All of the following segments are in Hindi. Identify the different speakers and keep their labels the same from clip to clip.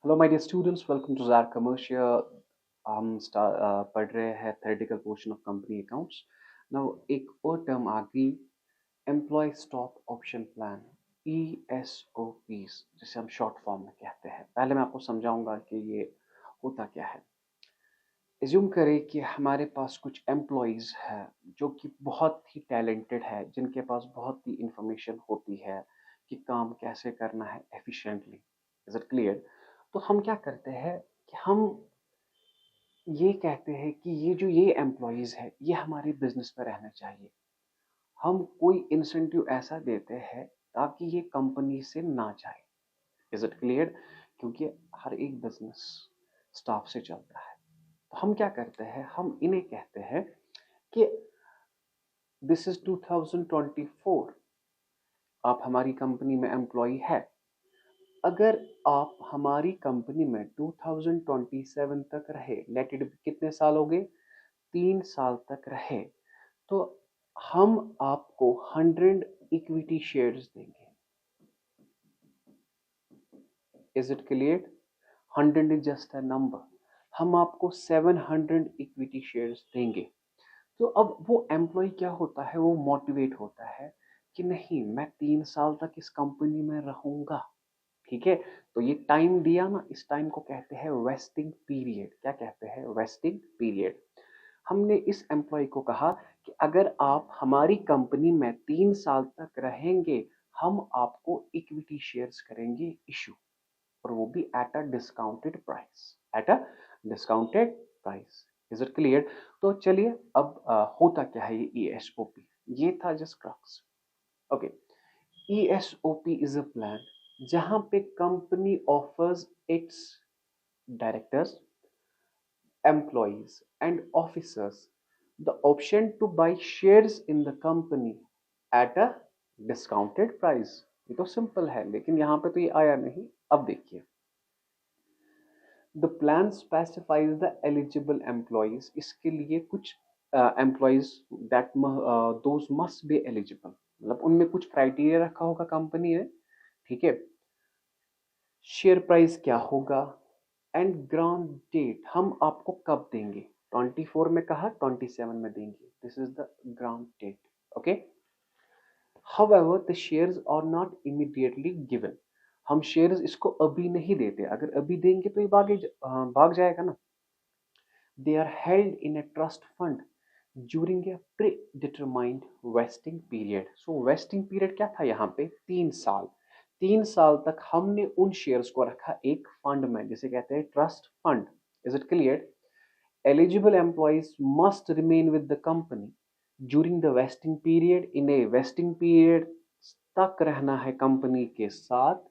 Speaker 1: Hello my dear students, welcome to Zar Commercial. पढ़ रहे हैं theoretical portion of company accounts. Now एक और टर्म आ गई, employ stock option plan, ESOPs, जिसे हम शॉर्ट फॉर्म में कहते हैं। पहले मैं आपको समझाऊंगा कि ये होता क्या है। एज्यूम करें कि हमारे पास कुछ एम्प्लॉयज़ है जो कि बहुत ही टैलेंटेड है, जिनके पास बहुत ही इंफॉर्मेशन होती है कि काम कैसे करना है एफिशिएंटली। Is it clear? तो हम क्या करते हैं कि हम ये कहते हैं कि ये एम्प्लॉयज़ है, ये हमारे बिजनेस में रहना चाहिए। हम कोई इंसेंटिव ऐसा देते हैं ताकि ये कंपनी से ना जाए। Is it clear? क्योंकि हर एक बिजनेस स्टाफ से चलता है। तो हम क्या करते हैं, हम इन्हें कहते हैं कि दिस इज 2024, आप हमारी कंपनी में एम्प्लॉय है। अगर आप हमारी कंपनी में 2027 तक रहे, लेट इट कितने साल हो गए, 3 साल तक रहे, तो हम आपको 100 इक्विटी शेयर्स देंगे। Is it clear? 100 is just a number. हम आपको 700 इक्विटी शेयर्स देंगे। तो अब वो एम्प्लॉय क्या होता है, वो मोटिवेट होता है कि नहीं, मैं 3 साल तक इस कंपनी में रहूंगा। ठीक है? तो ये टाइम दिया ना, इस टाइम को कहते हैं वेस्टिंग पीरियड। क्या कहते हैं? Vesting period. हमने इस एम्प्लॉय को कहा कि अगर आप हमारी कंपनी में 3 साल तक रहेंगे, हम आपको इक्विटी शेयर्स करेंगे इशू, और वो भी at a discounted price. At a discounted price. Is it clear? तो चलिए अब होता क्या है ये ESOP। ये था just crux. Okay, ESOP is a plan जहां पे company offers it's directors, employees and officers the option to buy shares in the company at a discounted price। ये तो सिंपल है, लेकिन यहाँ पे तो ये आया नहीं। अब देखिए, the plan specifies the eligible employees. इसके लिए कुछ employees that those must be eligible, मतलब उनमें कुछ क्राइटेरिया रखा होगा कंपनी ने। ठीक है? शेयर प्राइस क्या होगा, एंड ग्रांट डेट, हम आपको कब देंगे। 24 में कहा, 27 में देंगे। This is the grant date. Okay. However the shares are not immediately given. हम शेयर्स इसको अभी नहीं देते, अगर अभी देंगे तो ये भाग जाएगा ना। They are held in a trust fund during a predetermined vesting period. So vesting period क्या था यहाँ पे? 3 साल। 3 साल तक हमने उन शेयर्स को रखा एक फंड में, जिसे कहते हैं trust fund. Is it clear? Eligible employees must remain with the company during the vesting period। in a vesting period तक रहना है कंपनी के साथ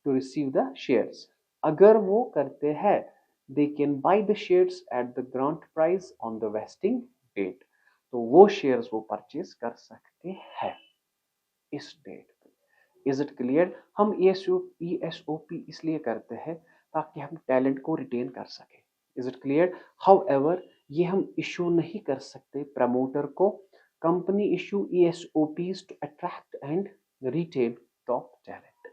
Speaker 1: to receive the shares। अगर वो करते हैं, they can buy the shares at the grant price on the vesting date। तो वो शेयर्स वो परचेज कर सकते हैं इस डेट पे। Is it clear? हम ESOP इसलिए करते हैं ताकि हम टैलेंट को रिटेन कर सके। Is it clear? हाउ ये हम इशू नहीं कर सकते प्रमोटर को। Company issue ESOPs to attract and retain top talent.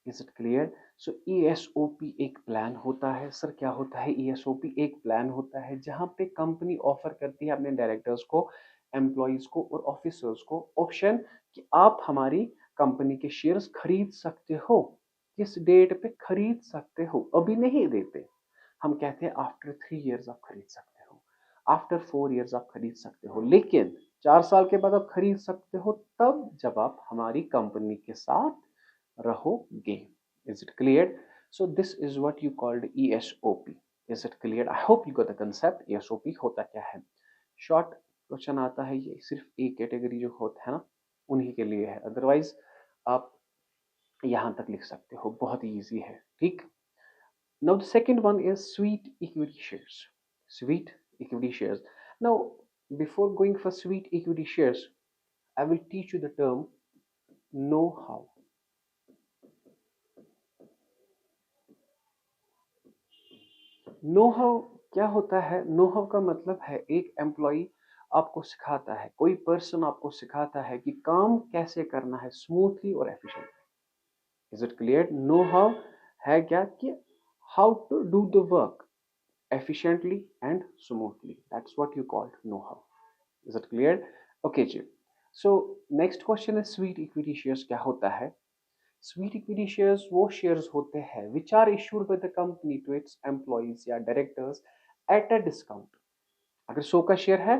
Speaker 1: Is it clear? So ESOP एक प्लान होता है। सर क्या होता है ESOP? एक प्लान होता है जहां पे कंपनी ऑफर करती है अपने डायरेक्टर्स को, एम्प्लॉयज को और ऑफिसर्स को ऑप्शन कि आप हमारी कंपनी के शेयर्स खरीद सकते हो। किस डेट पे खरीद सकते हो? अभी नहीं देते। हम कहते हैं आफ्टर 3 इयर्स आप खरीद सकते हो, आफ्टर 4 इयर्स आप खरीद सकते हो, लेकिन 4 साल के बाद आप खरीद सकते हो तब जब आप हमारी कंपनी के साथ रहोगे। Is it clear? So this is what you called ESOP। Is it clear? I hope you got the concept। ESOP होता क्या है? शॉर्ट क्वेश्चन आता है, ये सिर्फ एक कैटेगरी जो होता है ना, उन्हीं के लिए है। अदरवाइज आप यहाँ तक लिख सकते हो, बहुत ही ईजी है। ठीक। Now the second one is sweet equity shares. Sweet equity shares. Now before going for sweet equity shares, I will teach you the term know-how। Know how क्या होता है? नो हाउ का मतलब है एक एम्प्लॉय आपको सिखाता है, कोई पर्सन आपको सिखाता है कि काम कैसे करना है स्मूथली और efficiently. Is it clear? Know how है क्या कि how to do the work efficiently and smoothly. That's what you call know-how. Is it clear? Okay ji. So next question is sweet equity shares क्या होता है? Sweet equity shares वो shares होते हैं which are issued by the company to its employees या directors at a discount. अगर 100 का शेयर है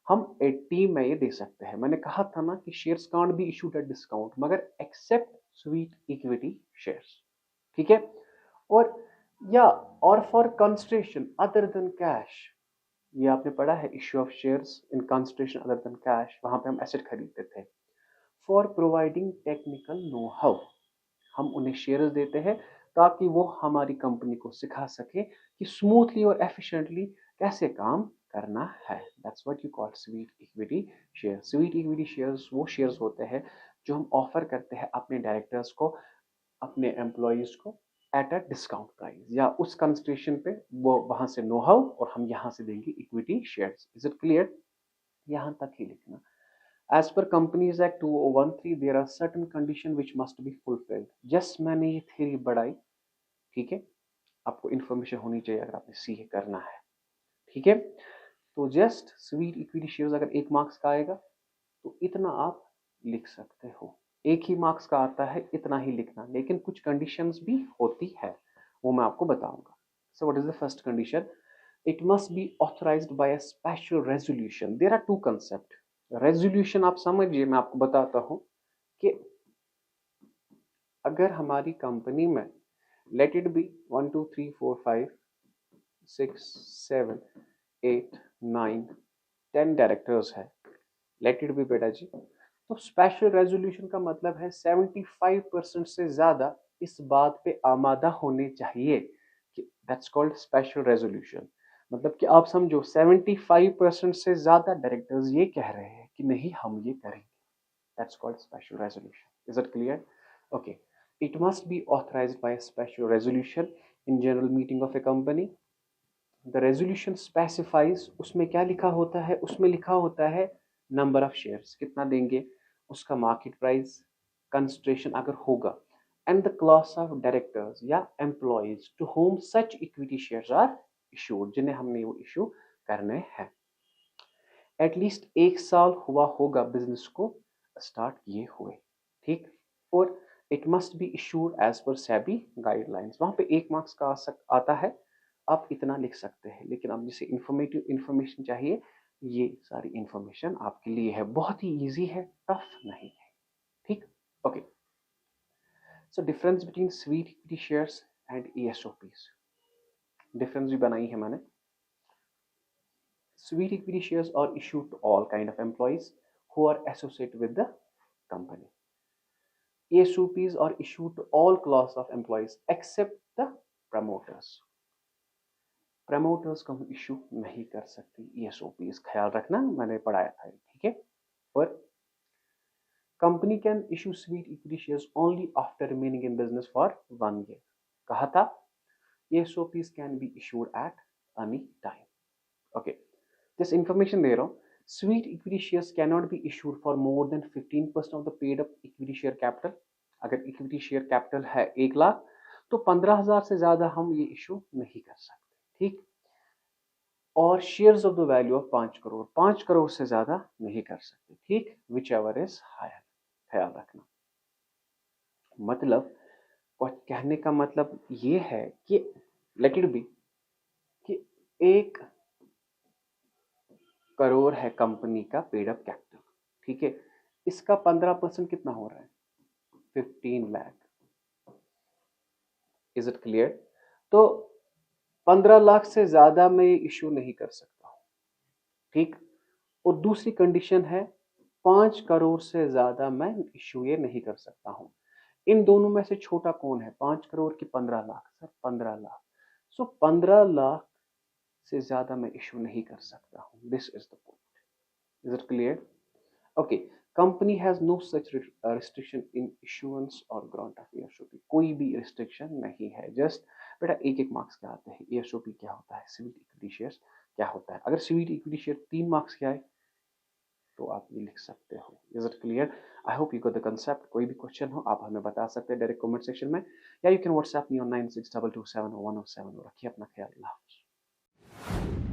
Speaker 1: हम 80 में ये दे सकते हैं. मैंने कहा था ना कि shares can't be issued at discount मगर एक्सेप्ट स्वीट इक्विटी शेयर्स. ठीक है. और या और for consideration other than cash, ये आपने पढ़ा है issue of shares in consideration other than cash, वहां पे हम एसेट खरीदते थे. For providing technical know how, हम उन्हें शेयर्स देते हैं ताकि वो हमारी कंपनी को सिखा सके कि स्मूथली और एफिशिएंटली कैसे काम करना है. That's what you call sweet equity share. Sweet equity shares वो शेयर्स होते हैं जो हम ऑफर करते हैं अपने डायरेक्टर्स को, अपने एम्प्लॉयज को एट अ डिस्काउंट प्राइस या उस कंसिडरेशन पे वो वहां से नो हाउ और हम यहाँ से देंगे equity shares. Is it clear? यहाँ तक ही लिखना. As per Companies Act 2013, there are certain conditions which must be fulfilled. Just मैंने ये थ्योरी बढ़ाई. ठीक है. आपको इन्फॉर्मेशन होनी चाहिए अगर आपने सीए करना है. ठीक है. तो जस्ट स्वीट इक्विटी शेयर्स अगर 1 मार्क्स का आएगा तो इतना आप लिख सकते हो. 1 ही मार्क्स का आता है इतना ही लिखना, लेकिन कुछ कंडीशंस भी होती है वो मैं आपको बताऊंगा. So what is the first condition? It must be authorized by a special resolution. There are two concept. Resolution आप समझिए, मैं आपको बताता हूं कि अगर हमारी कंपनी में लेट इट बी 1 2 3 4 5 6 7 8 9 10 डायरेक्टर्स है, लेट इट बी बेटा जी. तो स्पेशल रेजोल्यूशन का मतलब है 75% से ज्यादा इस बात पे आमादा होने चाहिए कि दैट्स कॉल्ड स्पेशल रेजोल्यूशन. मतलब कि आप समझो 75% से ज्यादा डायरेक्टर्स ये कह रहे हैं कि नहीं हम ये करेंगे. That's called special resolution. Is it clear? Okay. It must be authorized by special resolution in general meeting of A company. The resolution specifies, उसमें क्या लिखा होता है? उसमें लिखा होता है नंबर ऑफ शेयर्स कितना देंगे, उसका मार्केट प्राइस, कंसिडरेशन अगर होगा, and the class of directors या employees to whom such equity shares are issued, जिन्हें हमने वो इशू करने हैं. एटलीस्ट 1 साल हुआ होगा बिजनेस को स्टार्ट किए हुए. ठीक. और it must be issued as per SEBI guidelines. वहां पे 1 मार्क्स का आता है, आप इतना लिख सकते हैं. लेकिन आप जिसे इंफॉर्मेटिव इंफॉर्मेशन चाहिए, ये सारी इंफॉर्मेशन आपके लिए है. बहुत ही इजी है, टफ नहीं है. ठीक. Okay. So difference between sweet equity shares and ESOPs, difference भी बनाई है मैंने. Sweet equity shares are issued to all kind of employees who are associated with the company. ESOPs are issued to all class of employees except the promoters. Promoters को हम इशू नहीं कर सकते ESOPs, ख्याल रखना, मैंने पढ़ाया था. ठीक है. और company can issue sweet equity shares only after remaining in business for 1 year. कहा था ESOPs can be issued at any time. Okay. This information दे रहा हूँ. Sweet equity shares cannot be issued for more than 15% of the paid up equity share capital. अगर इक्विटी शेयर कैपिटल है 1 लाख तो 15,000 से ज्यादा हम ये इशू नहीं कर सकते. ठीक. और shares of the value of 5 crore, 5 crore से ज्यादा नहीं कर सकते. ठीक. विच एवर इज हायर, ख्याल रखना. मतलब कहने का मतलब ये है कि लेट इट बी कि 1 करोड़ है कंपनी का पेड अप कैपिटल. ठीक है. इसका 15% कितना हो रहा है? 15 लाख. Is it clear? तो 15 लाख से ज्यादा मैं ये इश्यू नहीं कर सकता हूं. ठीक. और दूसरी कंडीशन है 5 करोड़ से ज्यादा मैं इश्यू ये नहीं कर सकता हूं. इन दोनों में से छोटा कौन है? 5 करोड़ की 15 लाख. सर 15 लाख. सो 15 लाख से ज्यादा मैं इश्यू नहीं कर सकता हूं. This is the point. Is it clear? Okay. Company has no such restriction in issuance or grant of ESOP. कोई भी restriction नहीं है. Just बेटा 1-1 मार्क्स के आते हैं. ESOP क्या होता है? स्वीट इक्विटी शेयर्स क्या होता है? अगर स्वीट इक्विटी शेयर 3 मार्क्स के आए तो आप ये लिख सकते हो। Is it clear? I hope you got the concept. कोई भी क्वेश्चन हो आप हमें बता सकते हैं डायरेक्ट कमेंट सेक्शन में, या you can WhatsApp me on 9622710107। रखिए अपना ख्याल। अल्लाह हाफ़िज़।